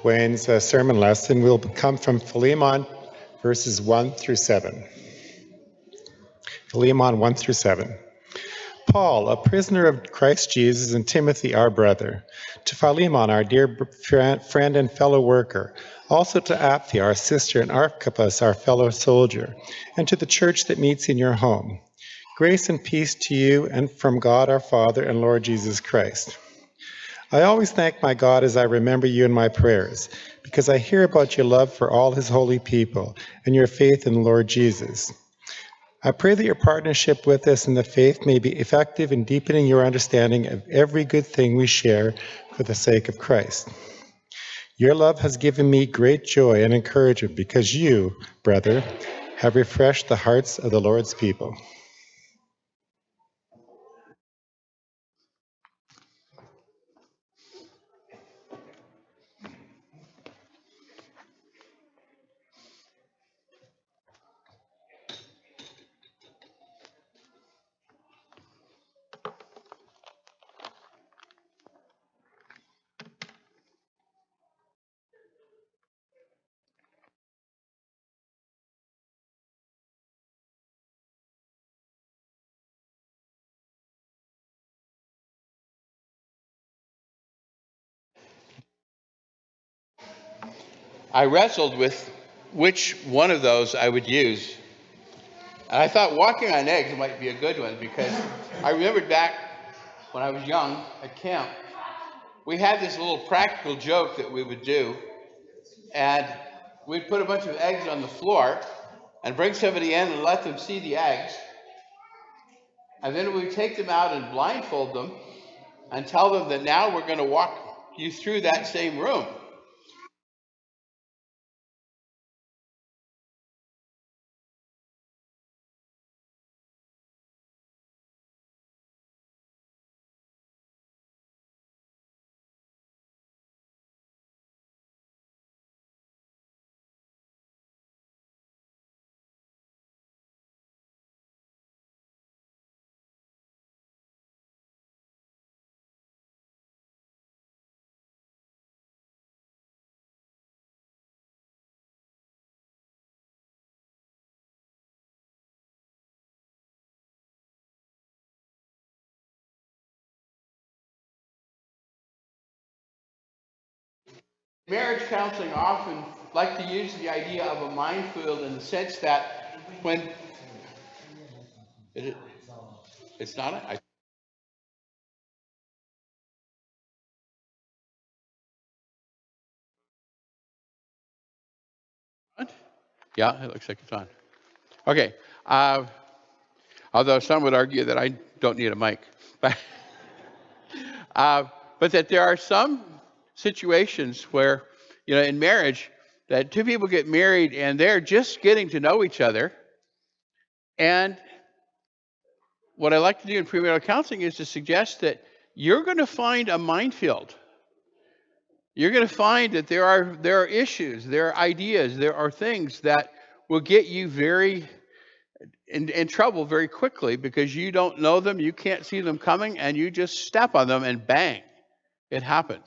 Wayne's sermon lesson will come from Philemon verses 1 through 7. Philemon 1 through 7. Paul, a prisoner of Christ Jesus, and Timothy, our brother, to Philemon, our dear friend and fellow worker, also to Apphia, our sister, and Archippus, our fellow soldier, and to the church that meets in your home. Grace and peace to you and from God our Father and Lord Jesus Christ. I always thank my God as I remember you in my prayers, because I hear about your love for all his holy people and your faith in the Lord Jesus. I pray that your partnership with us in the faith may be effective in deepening your understanding of every good thing we share for the sake of Christ. Your love has given me great joy and encouragement because you, brother, have refreshed the hearts of the Lord's people. I wrestled with which one of those I would use. And I thought walking on eggs might be a good one because I remembered back when I was young at camp, we had this little practical joke that we would do. And we'd put a bunch of eggs on the floor and bring somebody in and let them see the eggs. And then we'd take them out and blindfold them and tell them that now we're going to walk you through that same room. Marriage counseling often like to use the idea of a minefield in the sense that when it's not yeah, it looks like it's on. Okay. Although some would argue that I don't need a mic, but but that there are some situations where, in marriage, that two people get married and they're just getting to know each other. And what I like to do in premarital counseling is to suggest that you're going to find a minefield. You're going to find that there are issues, there are ideas, there are things that will get you very in trouble very quickly because you don't know them, you can't see them coming, and you just step on them and bang, it happens.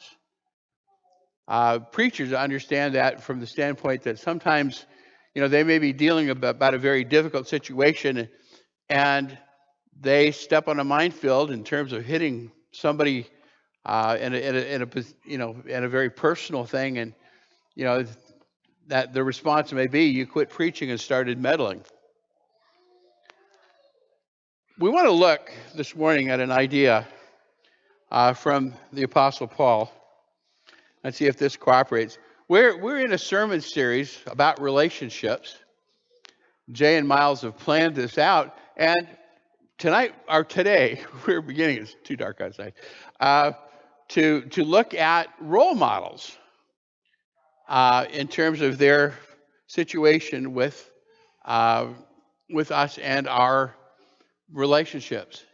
Preachers understand that from the standpoint that sometimes, they may be dealing about a very difficult situation, and they step on a minefield in terms of hitting somebody in a very personal thing, and that the response may be you quit preaching and started meddling. We want to look this morning at an idea from the Apostle Paul. Let's see if this cooperates. We're in a sermon series about relationships. Jay and Miles have planned this out, and today we're beginning. It's too dark outside. To look at role models in terms of their situation with us and our relationships.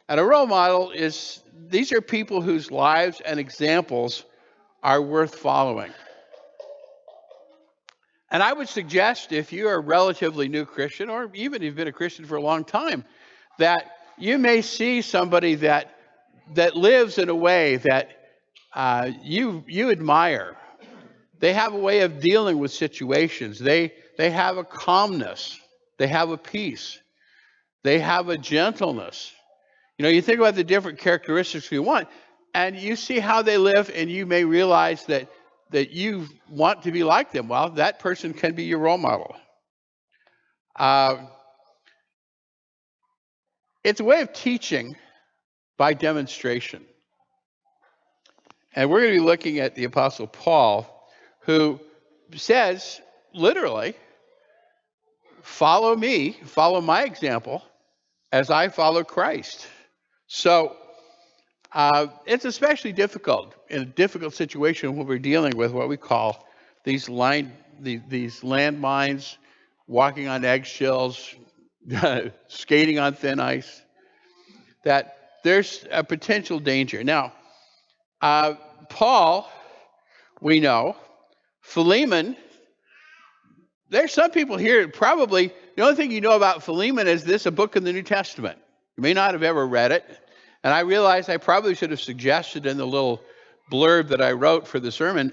And a role model these are people whose lives and examples are worth following. And I would suggest if you're a relatively new Christian, or even if you've been a Christian for a long time, that you may see somebody that lives in a way that you admire. They have a way of dealing with situations. They have a calmness. They have a peace. They have a gentleness. You think about the different characteristics we want, and you see how they live, and you may realize that you want to be like them. Well, that person can be your role model. It's a way of teaching by demonstration. And we're going to be looking at the Apostle Paul, who says, literally, follow me, follow my example, as I follow Christ. So it's especially difficult in a difficult situation when we're dealing with what we call these landmines, walking on eggshells, skating on thin ice, that there's a potential danger. Now, Paul, we know, Philemon, there's some people here, probably, the only thing you know about Philemon is this, a book in the New Testament. You may not have ever read it. And I realize I probably should have suggested in the little blurb that I wrote for the sermon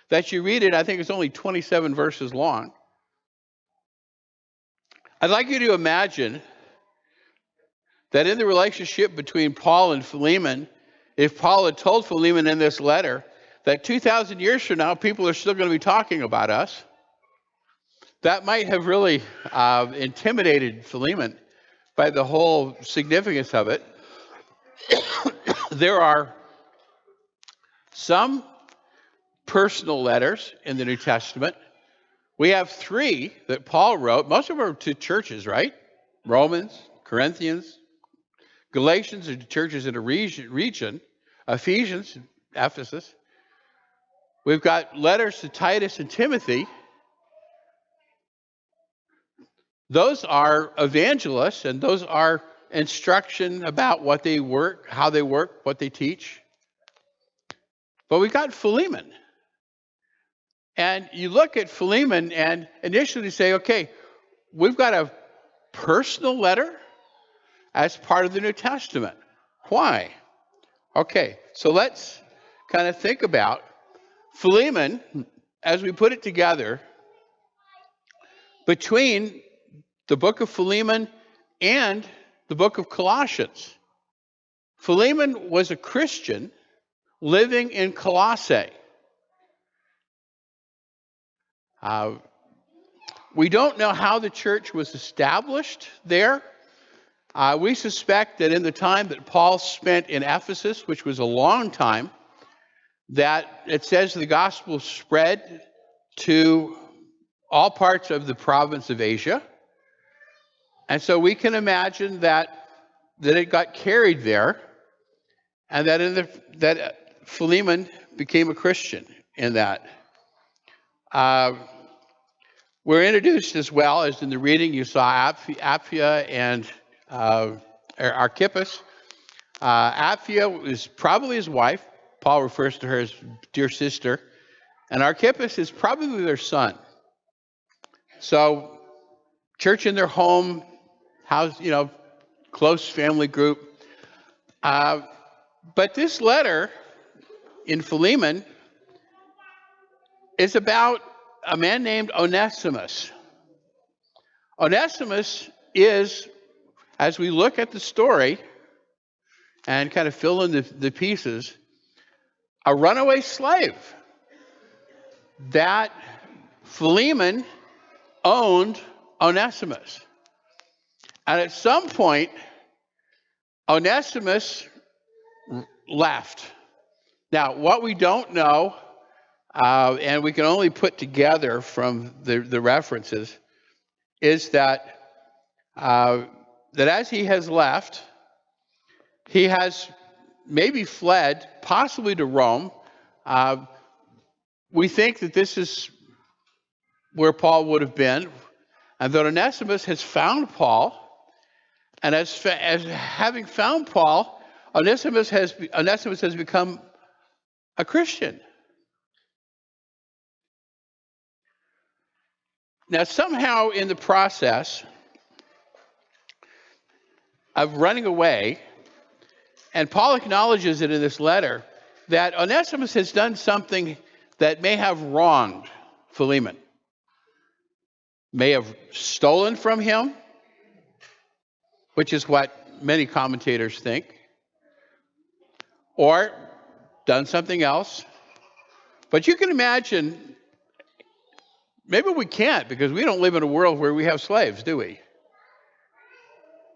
that you read it. I think it's only 27 verses long. I'd like you to imagine that in the relationship between Paul and Philemon, if Paul had told Philemon in this letter that 2,000 years from now, people are still going to be talking about us, that might have really intimidated Philemon by the whole significance of it. There are some personal letters in the New Testament. We have 3 that Paul wrote. Most of them are to churches, right? Romans, Corinthians, Galatians are to churches in a region, Ephesians, Ephesus. We've got letters to Titus and Timothy. Those are evangelists, and those are instruction about what they work, how they work, what they teach. But we got Philemon. And you look at Philemon and initially say, okay, we've got a personal letter as part of the New Testament. Why? Okay, so let's kind of think about Philemon as we put it together between the book of Philemon and the book of Colossians. Philemon was a Christian living in Colossae. We don't know how the church was established there. We suspect that in the time that Paul spent in Ephesus, which was a long time, that it says the gospel spread to all parts of the province of Asia. And so we can imagine that it got carried there, and that Philemon became a Christian in that. We're introduced as well as in the reading you saw Apphia and Archippus. Apphia is probably his wife. Paul refers to her as dear sister. And Archippus is probably their son. So, church in their home, house, close family group. But this letter in Philemon is about a man named Onesimus. Onesimus is, as we look at the story and kind of fill in the pieces, a runaway slave that Philemon owned Onesimus. And at some point, Onesimus left. Now, what we don't know, and we can only put together from the references, is that as he has left, he has maybe fled, possibly to Rome. We think that this is where Paul would have been, and that Onesimus has found Paul, and as having found Paul, Onesimus has become a Christian. Now, somehow in the process of running away, and Paul acknowledges it in this letter, that Onesimus has done something that may have wronged Philemon, may have stolen from him, which is what many commentators think, or done something else. But you can imagine, maybe we can't because we don't live in a world where we have slaves, do we?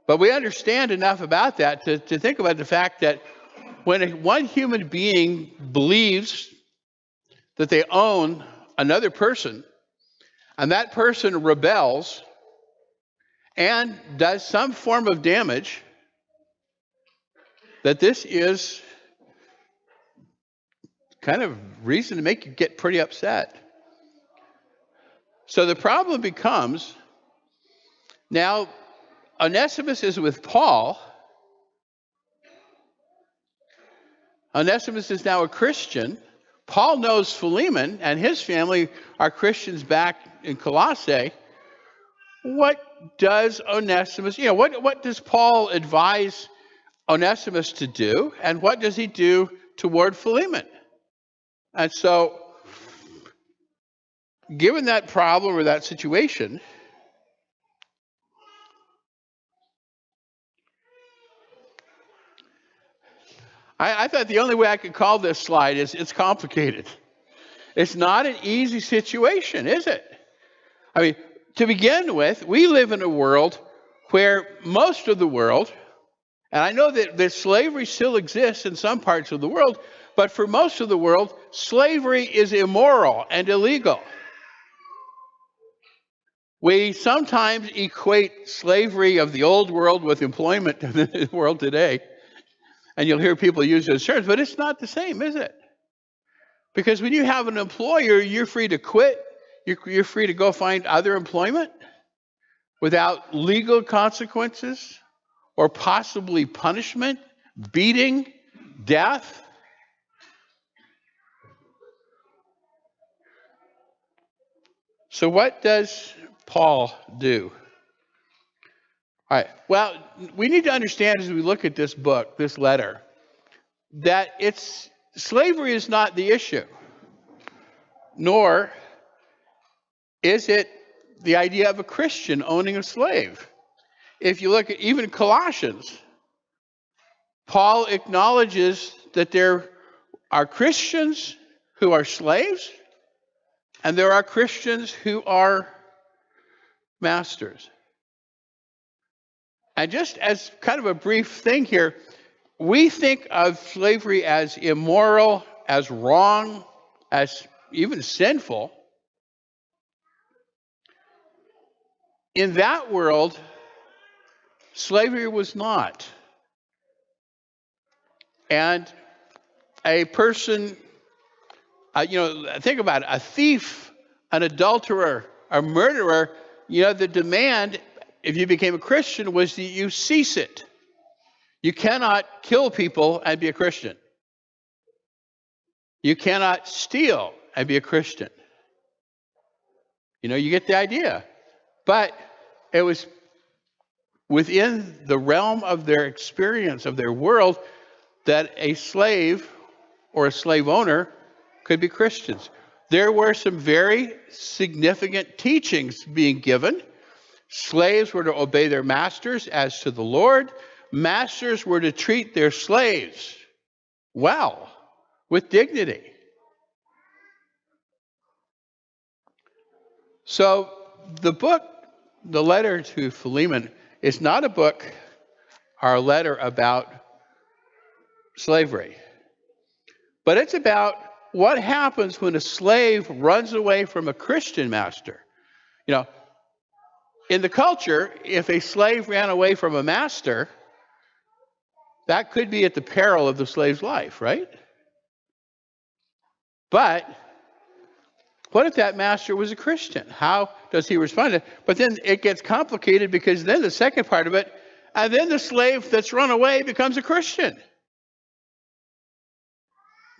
But we understand enough about that to think about the fact that when one human being believes that they own another person, and that person rebels and does some form of damage, that this is kind of reason to make you get pretty upset. So the problem becomes, now Onesimus is with Paul. Onesimus is now a Christian. Paul knows Philemon and his family are Christians back in Colossae. What does Onesimus, what does Paul advise Onesimus to do, and what does he do toward Philemon? And so, given that problem or that situation, I thought the only way I could call this slide is it's complicated. It's not an easy situation, is it? I mean, to begin with, we live in a world where most of the world, and I know that slavery still exists in some parts of the world, but for most of the world, slavery is immoral and illegal. We sometimes equate slavery of the old world with employment in the world today. And you'll hear people use those terms, but it's not the same, is it? Because when you have an employer, you're free to quit. You're free to go find other employment without legal consequences or possibly punishment, beating, death. So what does Paul do? All right. Well, we need to understand as we look at this book, this letter, that slavery is not the issue, nor is it the idea of a Christian owning a slave. If you look at even Colossians, Paul acknowledges that there are Christians who are slaves, and there are Christians who are masters. And just as kind of a brief thing here, we think of slavery as immoral, as wrong, as even sinful. In that world, slavery was not. And a person, think about it, a thief, an adulterer, a murderer, the demand, if you became a Christian, was that you cease it. You cannot kill people and be a Christian. You cannot steal and be a Christian. You get the idea. But it was within the realm of their experience, of their world, that a slave or a slave owner could be Christians. There were some very significant teachings being given. Slaves were to obey their masters as to the Lord. Masters were to treat their slaves well, with dignity. So the book, the letter to Philemon, is not a book or a letter about slavery, but it's about what happens when a slave runs away from a Christian master. In the culture, if a slave ran away from a master, that could be at the peril of the slave's life, right? But what if that master was a Christian? How does he respond to it? But then it gets complicated because then the second part of it, and then the slave that's run away becomes a Christian.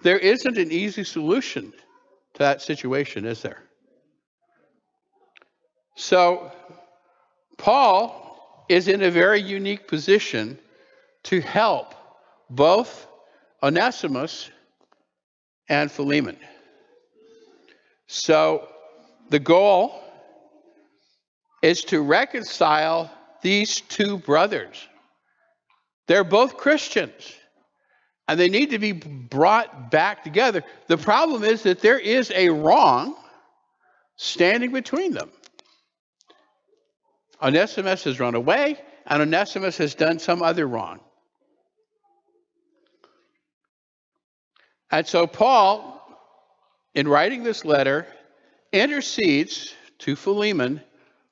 There isn't an easy solution to that situation, is there? So Paul is in a very unique position to help both Onesimus and Philemon. So the goal is to reconcile these two brothers. They're both Christians, and they need to be brought back together. The problem is that there is a wrong standing between them. Onesimus has run away, and Onesimus has done some other wrong. And so Paul, in writing this letter, intercedes to Philemon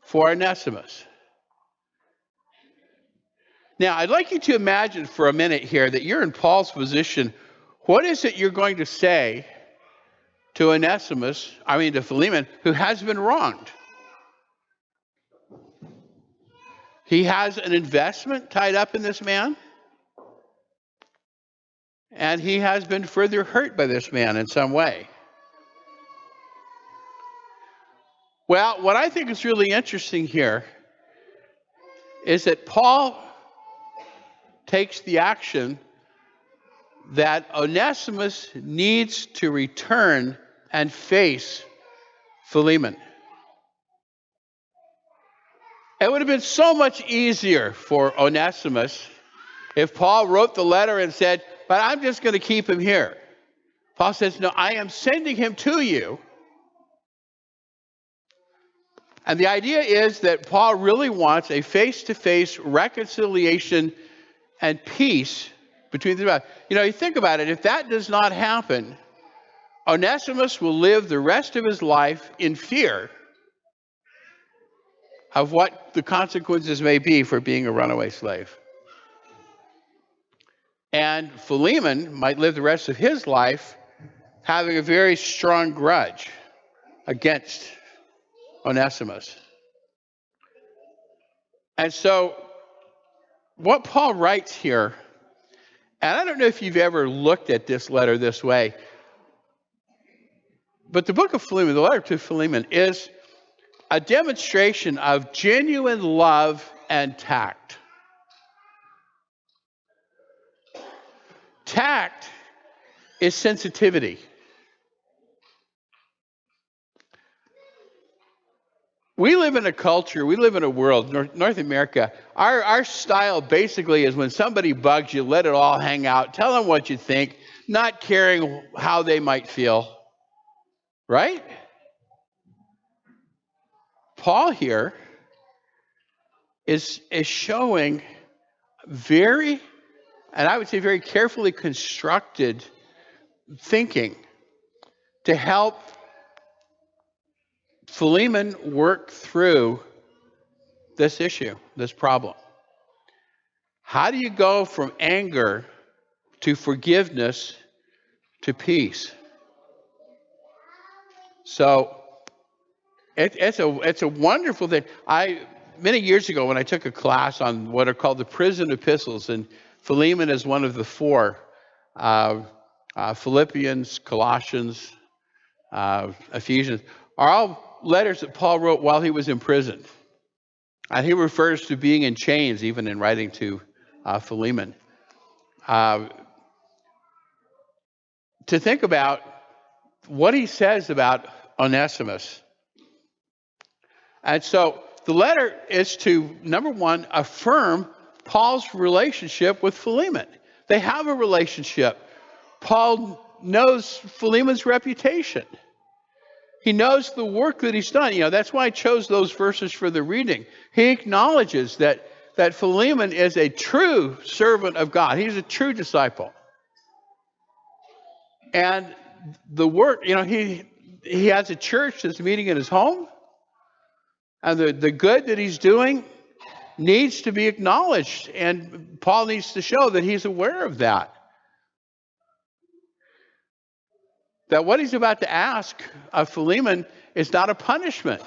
for Onesimus. Now, I'd like you to imagine for a minute here that you're in Paul's position. What is it you're going to say to to Philemon, who has been wronged? He has an investment tied up in this man, and he has been further hurt by this man in some way. Well, what I think is really interesting here is that Paul takes the action that Onesimus needs to return and face Philemon. It would have been so much easier for Onesimus if Paul wrote the letter and said, but I'm just going to keep him here. Paul says, no, I am sending him to you. And the idea is that Paul really wants a face-to-face reconciliation and peace between the brothers. You think about it, if that does not happen, Onesimus will live the rest of his life in fear of what the consequences may be for being a runaway slave. And Philemon might live the rest of his life having a very strong grudge against Onesimus. And so what Paul writes here, and I don't know if you've ever looked at this letter this way, but the book of Philemon, the letter to Philemon, is a demonstration of genuine love and tact. Tact is sensitivity. We live in a culture, we live in a world, North America, our style basically is when somebody bugs you, let it all hang out, tell them what you think, not caring how they might feel. Right? Paul here is showing very, and I would say very carefully constructed thinking to help Philemon work through this issue, this problem. How do you go from anger to forgiveness to peace? So it's a wonderful thing. Many years ago when I took a class on what are called the prison epistles, and Philemon is one of the four, Philippians, Colossians, Ephesians, are all letters that Paul wrote while he was in prison. And he refers to being in chains even in writing to Philemon. To think about what he says about Onesimus. And so the letter is to, number one, affirm Paul's relationship with Philemon. They have a relationship. Paul knows Philemon's reputation. He knows the work that he's done. That's why I chose those verses for the reading. He acknowledges that Philemon is a true servant of God. He's a true disciple. And the work, he has a church that's meeting in his home. And the good that he's doing needs to be acknowledged. And Paul needs to show that he's aware of that. That what he's about to ask of Philemon is not a punishment,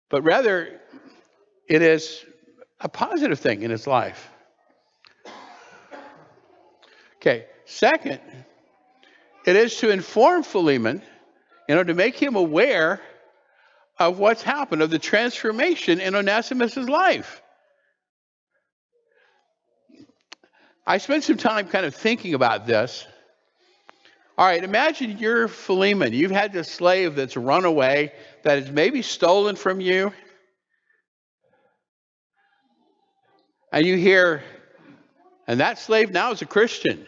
but rather it is a positive thing in his life. Okay, second, it is to inform Philemon, to make him aware of what's happened, of the transformation in Onesimus' life. I spent some time kind of thinking about this. All right, imagine you're Philemon. You've had this slave that's run away, that is maybe stolen from you, and you hear, and that slave now is a Christian.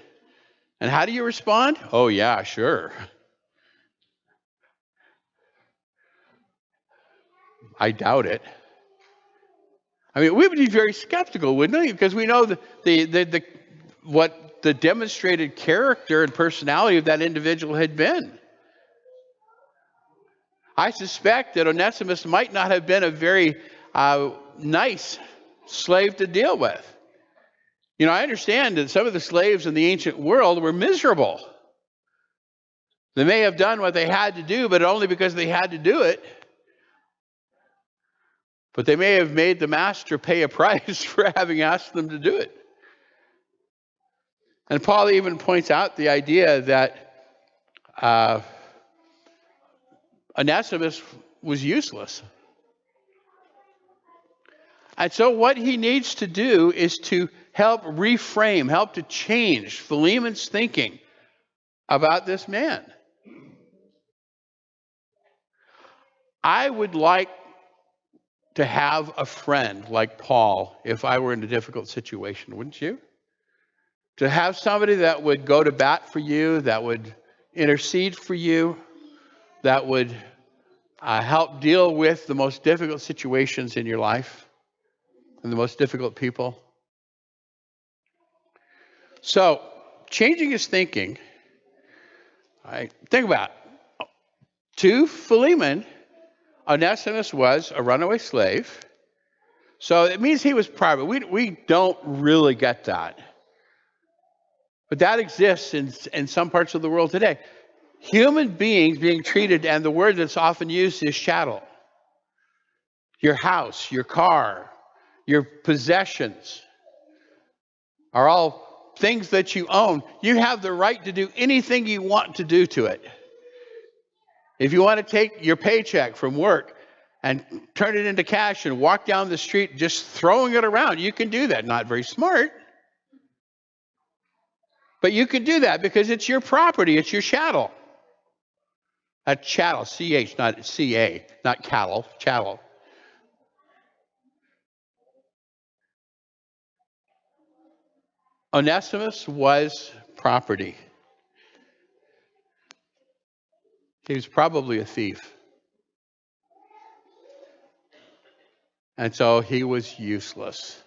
And how do you respond? Oh, yeah, sure. I doubt it. I mean, we would be very skeptical, wouldn't we? Because we know what the demonstrated character and personality of that individual had been. I suspect that Onesimus might not have been a very nice slave to deal with. You know, I understand that some of the slaves in the ancient world were miserable. They may have done what they had to do, but only because they had to do it. But they may have made the master pay a price for having asked them to do it. And Paul even points out the idea that Onesimus was useless. And so what he needs to do is to help reframe, help to change Philemon's thinking about this man. I would like to have a friend like Paul if I were in a difficult situation, wouldn't you? To have somebody that would go to bat for you, that would intercede for you, that would help deal with the most difficult situations in your life and the most difficult people. So, changing his thinking, think about it. To Philemon, Onesimus was a runaway slave. So it means he was private. We don't really get that. But that exists in some parts of the world today. Human beings being treated, and the word that's often used is chattel. Your house, your car, your possessions are all things that you own. You have the right to do anything you want to do to it. If you want to take your paycheck from work and turn it into cash and walk down the street just throwing it around, you can do that. Not very smart. But you can do that because it's your property. It's your chattel. A chattel, C-H, not C-A, not cattle, chattel. Onesimus was property. He was probably a thief. And so he was useless.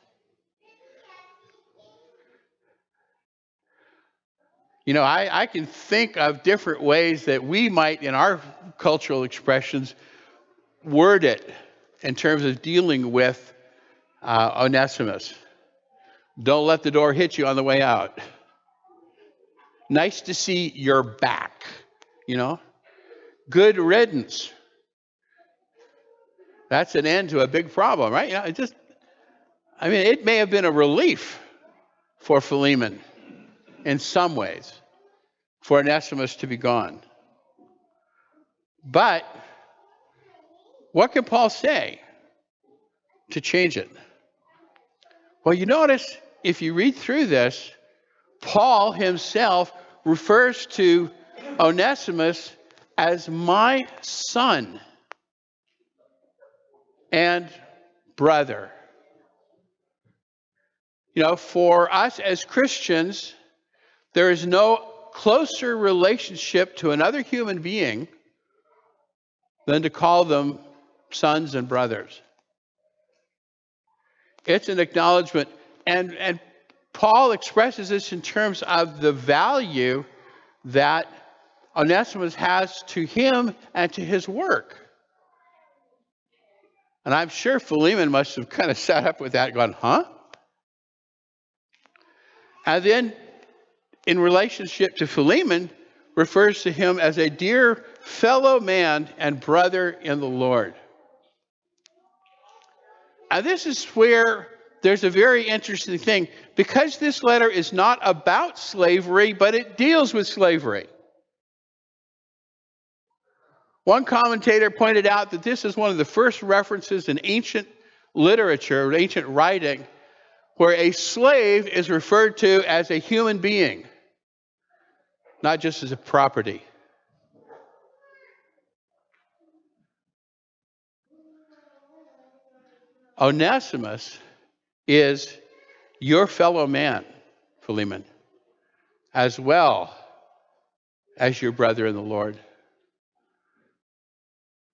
You know, I can think of different ways that we might, in our cultural expressions, word it in terms of dealing with Onesimus. Don't let the door hit you on the way out. Nice to see you're back, you know. Good riddance. That's an end to a big problem, right? You know, it may have been a relief for Philemon in some ways for Onesimus to be gone. But what can Paul say to change it? Well, you notice if you read through this, Paul himself refers to Onesimus as my son and brother. You know, for us as Christians, there is no closer relationship to another human being than to call them sons and brothers. It's an acknowledgement. And Paul expresses this in terms of the value that Onesimus has to him and to his work. And I'm sure Philemon must have kind of sat up with that going, huh? And then in relationship to Philemon, refers to him as a dear fellow man and brother in the Lord. And this is where there's a very interesting thing. Because this letter is not about slavery, but it deals with slavery. One commentator pointed out that this is one of the first references in ancient literature, ancient writing, where a slave is referred to as a human being. not just as a property. Onesimus is your fellow man, Philemon, as well as your brother in the Lord.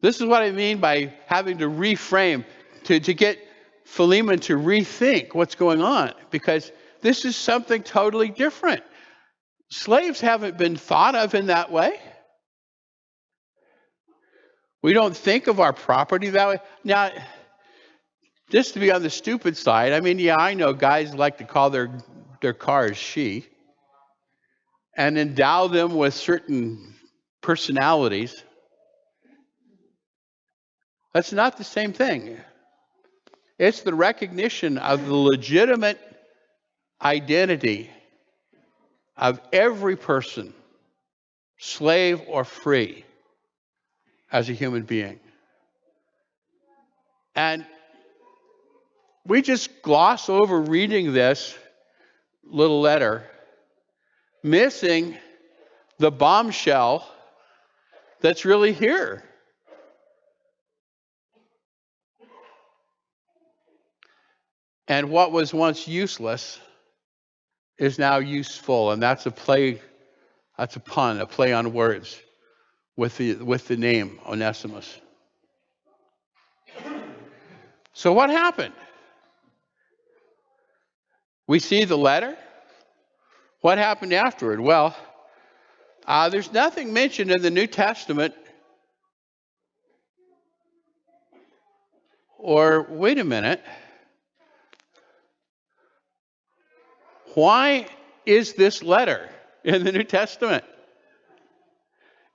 This is what I mean by having to reframe, to get Philemon to rethink what's going on, because this is something totally different. Slaves haven't been thought of in that way. We don't think of our property that way. Now, just to be on the stupid side, I mean, yeah, I know guys like to call their cars she and endow them with certain personalities. That's not the same thing. It's the recognition of the legitimate identity of every person, slave or free, as a human being. And we just gloss over reading this little letter, missing the bombshell that's really here. And what was once useless is now useful. And that's a play, that's a pun, a play on words with the name Onesimus. So what happened? We see the letter. What happened afterward? Well, there's nothing mentioned in the New Testament. Or wait a minute. Why is this letter in the New Testament?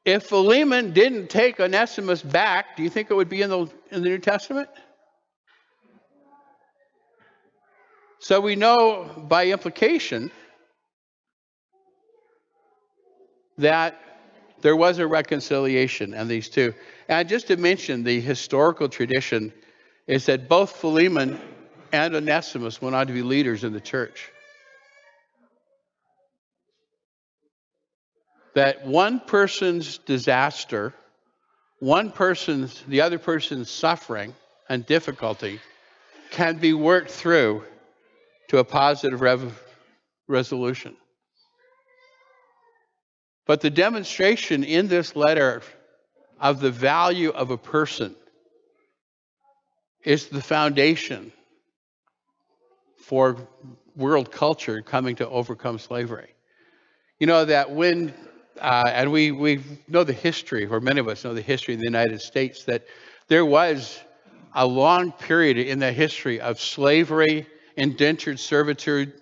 If Philemon didn't take Onesimus back, do you think it would be in the New Testament? So we know by implication that there was a reconciliation in these two. And just to mention, the historical tradition is that both Philemon and Onesimus went on to be leaders in the church. That one person's disaster, the other person's suffering and difficulty can be worked through to a positive resolution. But the demonstration in this letter of the value of a person is the foundation for world culture coming to overcome slavery. You know that when, and we know the history, or many of us know the history in the United States, that there was a long period in the history of slavery, indentured servitude,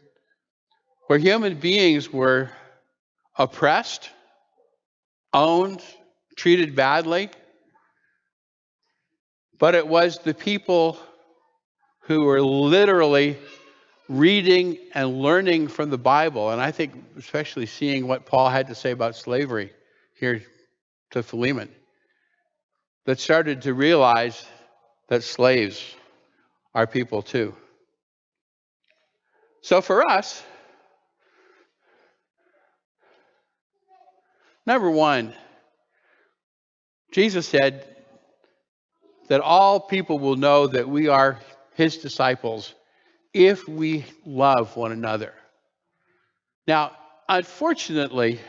where human beings were oppressed, owned, treated badly. But it was the people who were literally reading and learning from the Bible, and I think especially seeing what Paul had to say about slavery here to Philemon, that started to realize that slaves are people too. So for us, number one, Jesus said that all people will know that we are his disciples if we love one another. Now, unfortunately,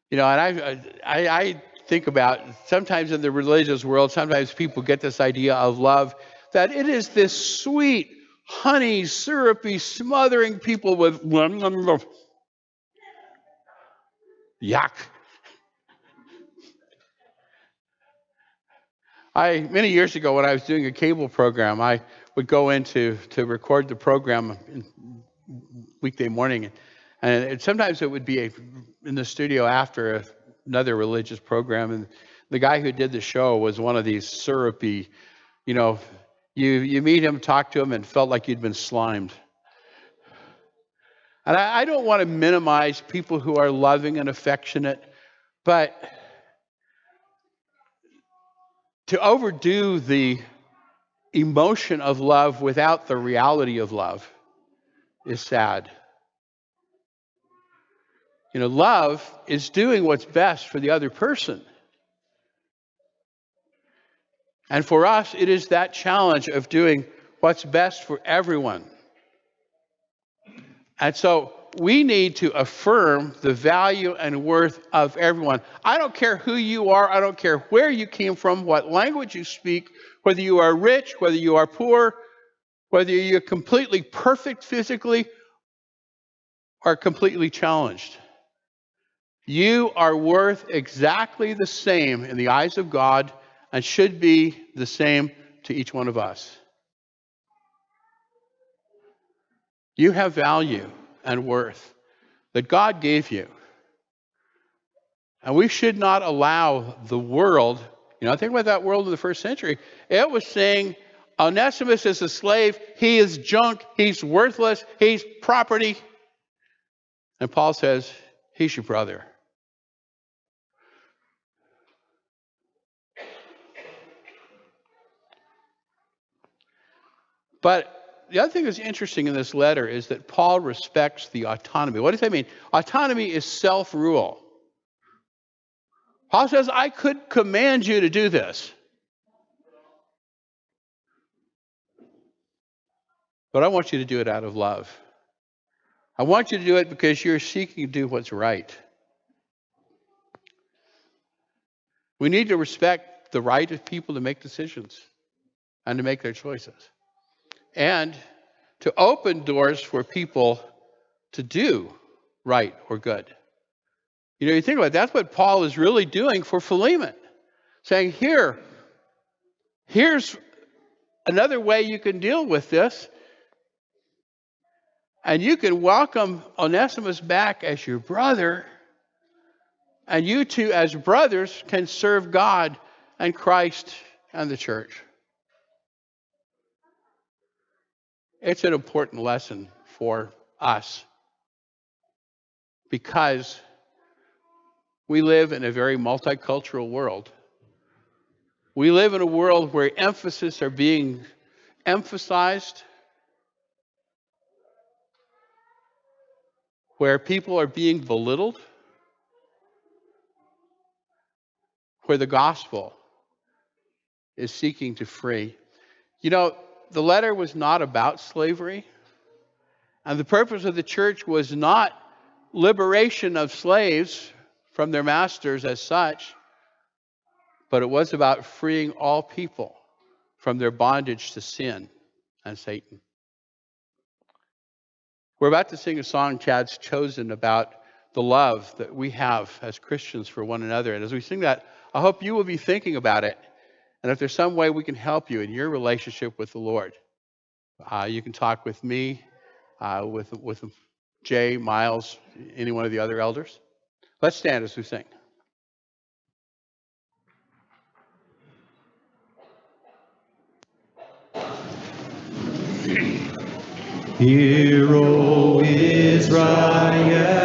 you know, and I think about sometimes in the religious world, sometimes people get this idea of love, that it is this sweet, honey, syrupy, smothering people with yuck. Many years ago, when I was doing a cable program, I would go in to record the program weekday morning, and sometimes it would be in the studio after another religious program, and the guy who did the show was one of these syrupy, you know, you meet him, talk to him, and felt like you'd been slimed. And I don't want to minimize people who are loving and affectionate, but to overdo the emotion of love without the reality of love is sad. Love is doing what's best for the other person. And for us, it is that challenge of doing what's best for everyone. And so we need to affirm the value and worth of everyone. I don't care who you are. I don't care where you came from, what language you speak, whether you are rich, whether you are poor, whether you're completely perfect physically or completely challenged. You are worth exactly the same in the eyes of God and should be the same to each one of us. You have value and worth that God gave you. And we should not allow the world, think about that world in the first century. It was saying, Onesimus is a slave, he is junk, he's worthless, he's property. And Paul says, he's your brother. But the other thing that's interesting in this letter is that Paul respects the autonomy. What does that mean? Autonomy is self-rule. Paul says, I could command you to do this, but I want you to do it out of love. I want you to do it because you're seeking to do what's right. We need to respect the right of people to make decisions and to make their choices. And to open doors for people to do right or good. You think about it, that's what Paul is really doing for Philemon. Saying, here's another way you can deal with this. And you can welcome Onesimus back as your brother. And you two, as brothers, can serve God and Christ and the church. It's an important lesson for us because we live in a very multicultural world. We live in a world where emphasis are being emphasized, where people are being belittled, where the gospel is seeking to free. The letter was not about slavery, and the purpose of the church was not liberation of slaves from their masters as such, but it was about freeing all people from their bondage to sin and Satan. We're about to sing a song Chad's chosen about the love that we have as Christians for one another. And as we sing that, I hope you will be thinking about it. And if there's some way we can help you in your relationship with the Lord, you can talk with me, with Jay, Miles, any one of the other elders. Let's stand as we sing. Hear, O Israel,